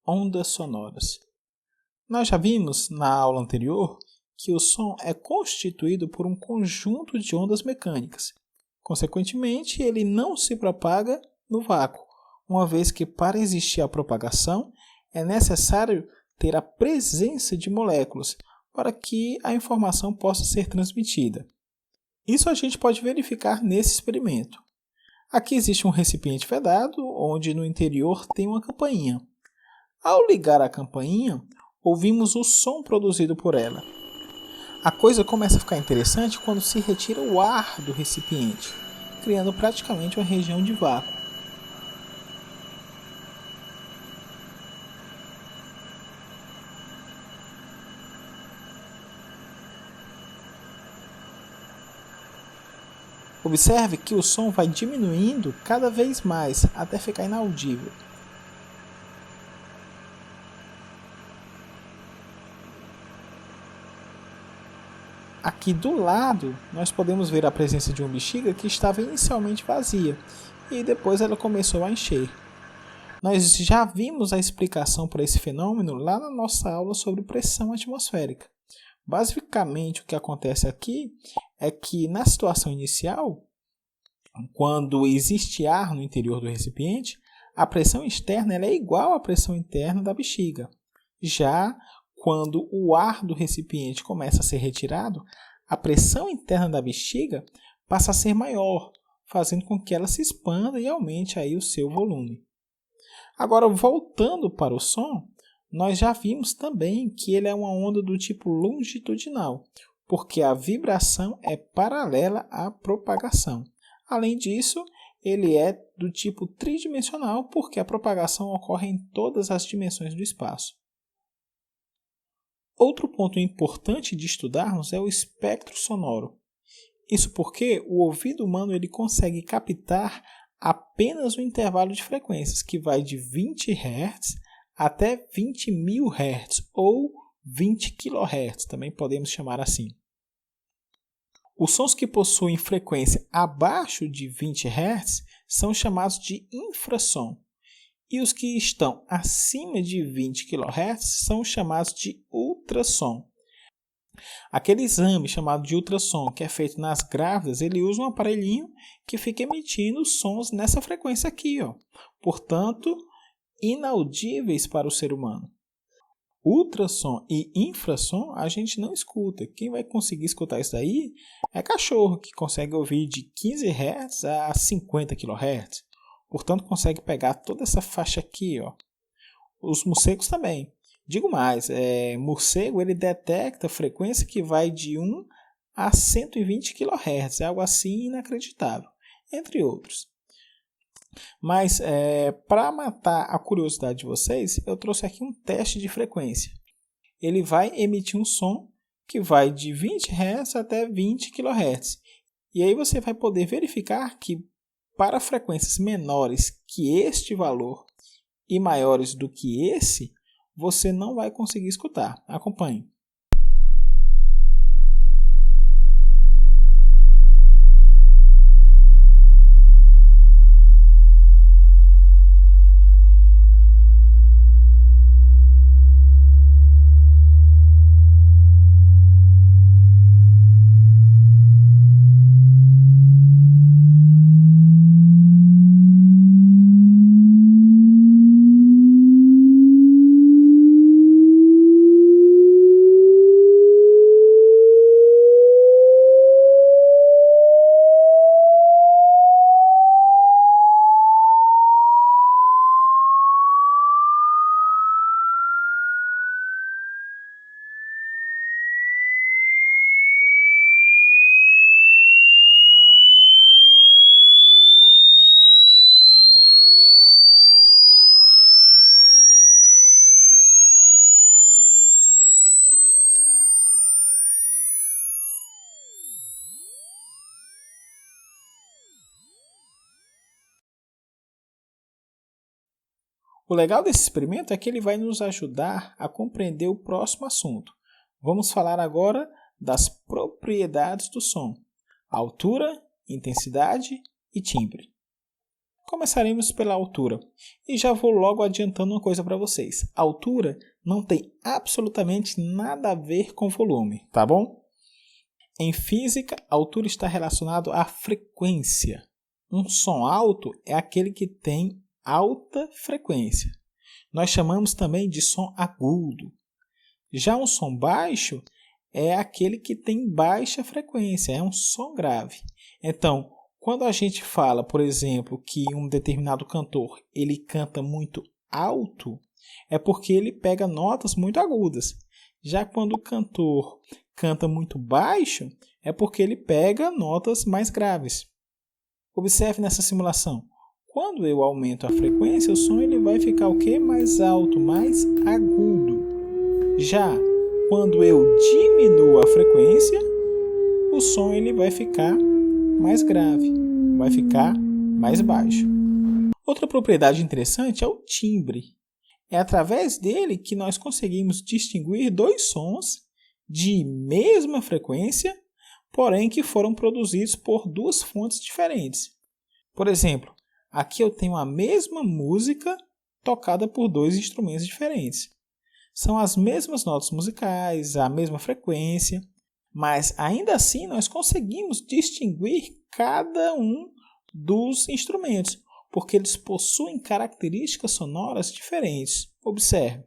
ondas sonoras. Nós já vimos na aula anterior que o som é constituído por um conjunto de ondas mecânicas. Consequentemente, ele não se propaga no vácuo, uma vez que para existir a propagação é necessário ter a presença de moléculas para que a informação possa ser transmitida. Isso a gente pode verificar nesse experimento. Aqui existe um recipiente vedado, onde no interior tem uma campainha. Ao ligar a campainha, ouvimos o som produzido por ela. A coisa começa a ficar interessante quando se retira o ar do recipiente, criando praticamente uma região de vácuo. Observe que o som vai diminuindo cada vez mais até ficar inaudível. Aqui do lado, nós podemos ver a presença de uma bexiga que estava inicialmente vazia e depois ela começou a encher. Nós já vimos a explicação para esse fenômeno lá na nossa aula sobre pressão atmosférica. Basicamente, o que acontece aqui é que na situação inicial, quando existe ar no interior do recipiente, a pressão externa ela é igual à pressão interna da bexiga. Já quando o ar do recipiente começa a ser retirado, a pressão interna da bexiga passa a ser maior, fazendo com que ela se expanda e aumente aí o seu volume. Agora, voltando para o som, nós já vimos também que ele é uma onda do tipo longitudinal, porque a vibração é paralela à propagação. Além disso, ele é do tipo tridimensional, porque a propagação ocorre em todas as dimensões do espaço. Outro ponto importante de estudarmos é o espectro sonoro. Isso porque o ouvido humano ele consegue captar apenas o intervalo de frequências, que vai de 20 Hz até 20.000 Hz, ou 20 kHz, também podemos chamar assim. Os sons que possuem frequência abaixo de 20 Hz são chamados de infrassom, e os que estão acima de 20 kHz são chamados de ultrassom. Aquele exame chamado de ultrassom que é feito nas grávidas, ele usa um aparelhinho que fica emitindo sons nessa frequência aqui, ó. Portanto, inaudíveis para o ser humano. Ultrassom e infrassom a gente não escuta. Quem vai conseguir escutar isso daí é cachorro, que consegue ouvir de 15 Hz a 50 kHz. Portanto, consegue pegar toda essa faixa aqui, ó. Os morcegos também. Digo mais, morcego ele detecta frequência que vai de 1 a 120 kHz, é algo assim inacreditável, entre outros. Mas, para matar a curiosidade de vocês, eu trouxe aqui um teste de frequência. Ele vai emitir um som que vai de 20 Hz até 20 kHz. E aí você vai poder verificar que para frequências menores que este valor e maiores do que esse, você não vai conseguir escutar. Acompanhe. O legal desse experimento é que ele vai nos ajudar a compreender o próximo assunto. Vamos falar agora das propriedades do som: altura, intensidade e timbre. Começaremos pela altura. E já vou logo adiantando uma coisa para vocês. A altura não tem absolutamente nada a ver com volume, tá bom? Em física, a altura está relacionada à frequência. Um som alto é aquele que tem alta frequência. Nós chamamos também de som agudo. Já um som baixo é aquele que tem baixa frequência, é um som grave. Então, quando a gente fala, por exemplo, que um determinado cantor ele canta muito alto, é porque ele pega notas muito agudas. Já quando o cantor canta muito baixo, é porque ele pega notas mais graves. Observe nessa simulação. Quando eu aumento a frequência, o som ele vai ficar o quê? Mais alto, mais agudo. Já quando eu diminuo a frequência, o som ele vai ficar mais grave, vai ficar mais baixo. Outra propriedade interessante é o timbre. É através dele que nós conseguimos distinguir dois sons de mesma frequência, porém que foram produzidos por duas fontes diferentes. Por exemplo, aqui eu tenho a mesma música tocada por dois instrumentos diferentes. São as mesmas notas musicais, a mesma frequência, mas ainda assim nós conseguimos distinguir cada um dos instrumentos, porque eles possuem características sonoras diferentes. Observe.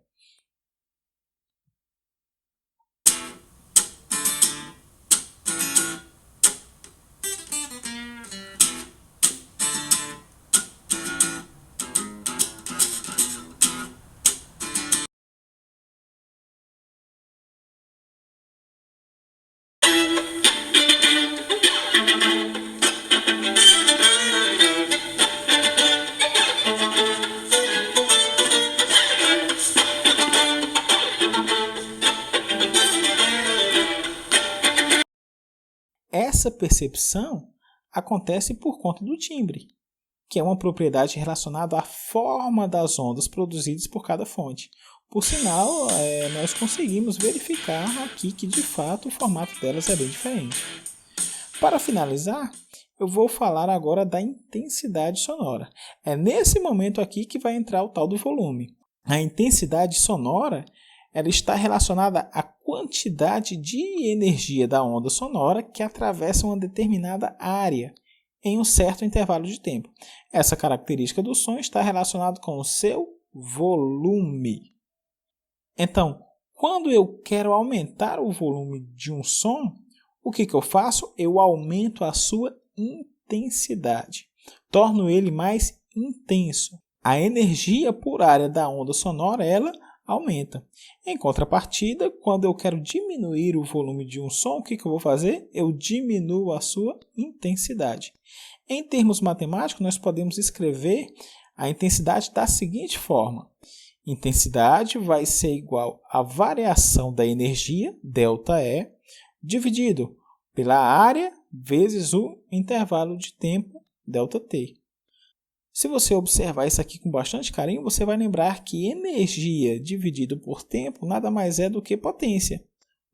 Essa percepção acontece por conta do timbre, que é uma propriedade relacionada à forma das ondas produzidas por cada fonte. Por sinal, nós conseguimos verificar aqui que de fato o formato delas é bem diferente. Para finalizar, eu vou falar agora da intensidade sonora. É nesse momento aqui que vai entrar o tal do volume. A intensidade sonora ela está relacionada à quantidade de energia da onda sonora que atravessa uma determinada área em um certo intervalo de tempo. Essa característica do som está relacionada com o seu volume. Então, quando eu quero aumentar o volume de um som, o que eu faço? Eu aumento a sua intensidade, torno ele mais intenso. A energia por área da onda sonora ela aumenta. Em contrapartida, quando eu quero diminuir o volume de um som, o que eu vou fazer? Eu diminuo a sua intensidade. Em termos matemáticos, nós podemos escrever a intensidade da seguinte forma. Intensidade vai ser igual à variação da energia, ΔE, dividido pela área vezes o intervalo de tempo, ΔT. Se você observar isso aqui com bastante carinho, você vai lembrar que energia dividido por tempo nada mais é do que potência.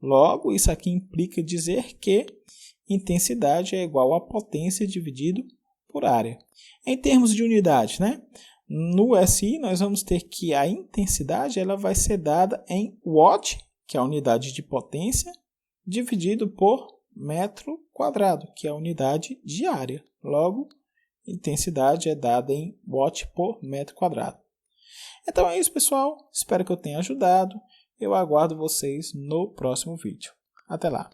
Logo, isso aqui implica dizer que intensidade é igual a potência dividido por área. Em termos de unidade, no SI nós vamos ter que a intensidade ela vai ser dada em watt, que é a unidade de potência, dividido por metro quadrado, que é a unidade de área. Logo, intensidade é dada em watt por metro quadrado. Então é isso, pessoal. Espero que eu tenha ajudado. Eu aguardo vocês no próximo vídeo. Até lá!